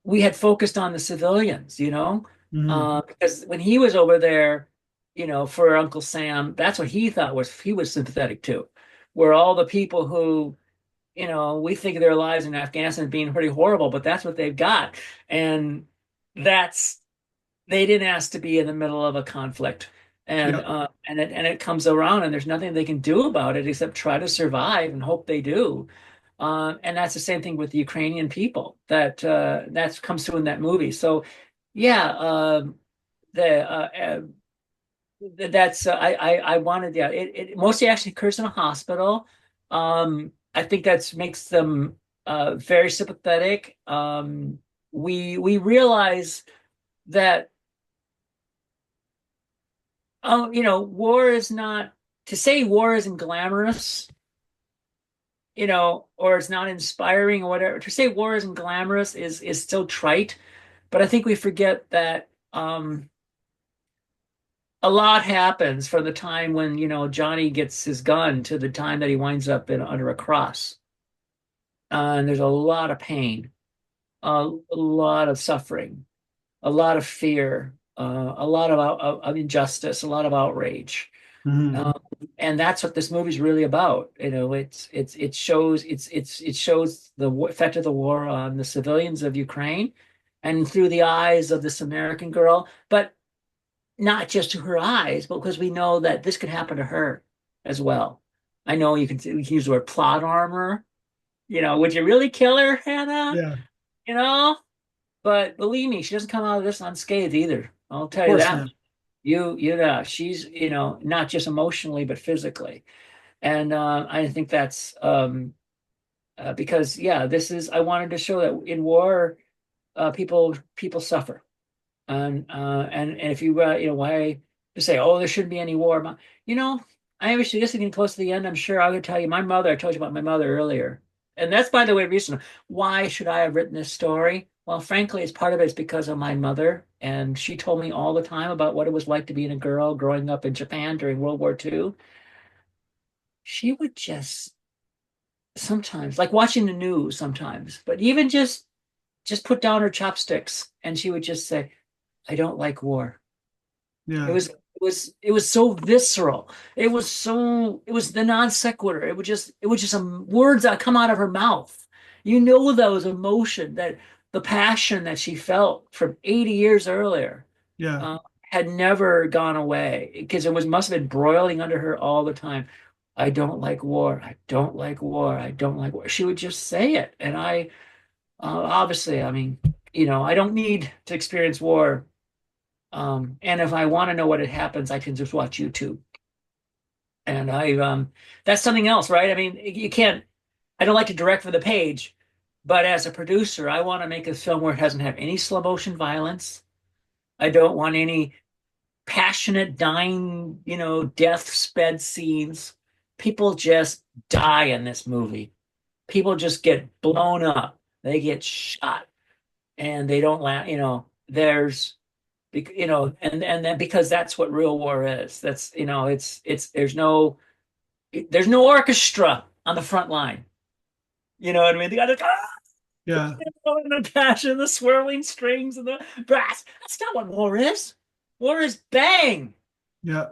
we had focused on the civilians, Hmm. because when he was over there, for Uncle Sam, that's what he was sympathetic to, where all the people who, we think of their lives in Afghanistan being pretty horrible, but that's what they've got. And that's they didn't ask to be in the middle of a conflict. And Yeah. it comes around and there's nothing they can do about it except try to survive and hope they do. And that's the same thing with the Ukrainian people that comes through in that movie. So yeah, the that's I wanted, yeah, it mostly actually occurs in a hospital. I think that makes them very sympathetic. We realize that war is not to say war isn't glamorous, or it's not inspiring or whatever. To say war isn't glamorous is so trite, but I think we forget that a lot happens from the time when, Johnny gets his gun to the time that he winds up under a cross. And there's a lot of pain, a lot of suffering, a lot of fear, a lot of injustice, a lot of outrage. Hmm. Um, and that's what this movie's really about. It shows the effect of the war on the civilians of Ukraine, and through the eyes of this American girl, but not just to her eyes, but because we know that this could happen to her as well. I know we can use the word plot armor. Would you really kill her, Hannah? Yeah. Of You know, but believe me, she doesn't come out of this unscathed either. I'll tell you course that. not. You know, she's, not just emotionally, but physically. And I think that's because, yeah, I wanted to show that in war, people suffer. And if why to say, oh, there shouldn't be any war. You know, I was just getting close to the end. I'm sure I would tell you I told you about my mother earlier. And that's, by the way, reason why should I have written this story? Well, frankly, it's part of it is because of my mother. And she told me all the time about what it was like to be a girl growing up in Japan during World War II. She would just sometimes, like watching the news sometimes, but even just put down her chopsticks and she would just say, I don't like war. Yeah. It was so visceral. It was the non sequitur. It was just some words that come out of her mouth. That was emotion, that the passion that she felt from 80 years earlier Yeah. had never gone away because it must have been broiling under her all the time. I don't like war. I don't like war. I don't like war. She would just say it. And obviously, I mean, I don't need to experience war, and if I want to know what it happens, I can just watch YouTube. And that's something else, right? I mean, you can't, I don't like to direct for the page, but as a producer, I want to make a film where it doesn't have any slow motion violence. I don't want any passionate dying, death sped scenes. People just die in this movie. People just get blown up. They get shot, and they don't laugh. And then because that's what real war is. That's it's there's no orchestra on the front line. You know what I mean? They got to Yeah, the passion, the swirling strings, and the brass. That's not what war is. War is bang. yeah,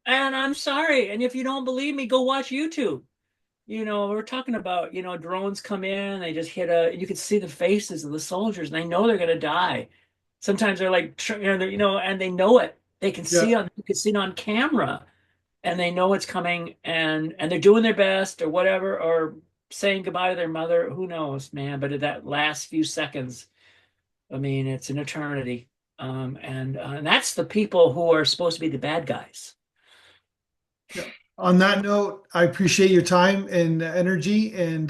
And I'm sorry. And if you don't believe me, go watch YouTube. We're talking about, drones come in, they just hit you can see the faces of the soldiers and they know they're going to die. Sometimes they're like, and they know it. yeah. You can see it on camera and they know it's coming and they're doing their best or whatever, or saying goodbye to their mother. Who knows, man? But at that last few seconds, I mean, it's an eternity. And that's the people who are supposed to be the bad guys. Yeah. On that note, I appreciate your time and energy, and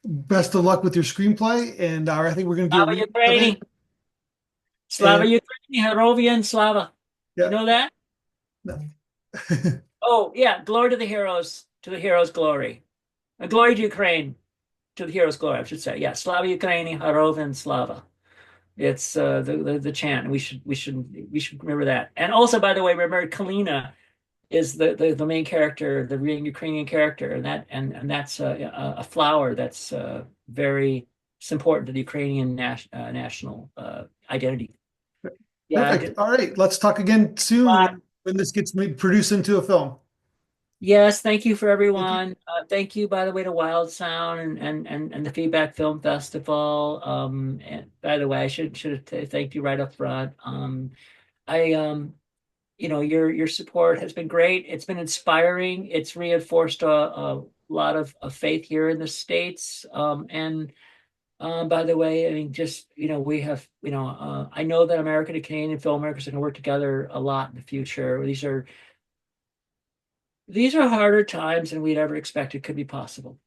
best of luck with your screenplay. And I think we're going to do a Slava remake of it. Ukraini, Slava And Ukraini, Harovian Slava. You yeah, know that? no. Oh, yeah. Glory to the heroes' glory. Glory to Ukraine, to the heroes' glory, I should say. Yeah, Slava Ukraini, Harovian Slava. It's the chant. We should remember that. And also, by the way, remember Kalina is the main character, the real Ukrainian character, and that's a flower that's very it's important to the Ukrainian national identity. Yeah, I Perfect. did. All right, let's talk again soon when this gets made, produced into a film. Yes, thank you for Thank you. everyone. Thank you, by the way, to Wild Sound and the Feedback Film Festival. And by the way, I should have thanked you right up front. I your support has been great. It's been inspiring. It's reinforced a lot of faith here in the States. And by the way, I mean, just we have I know that American and Canadian filmmakers are going to work together a lot in the future. These are harder times than we'd ever expected could be possible.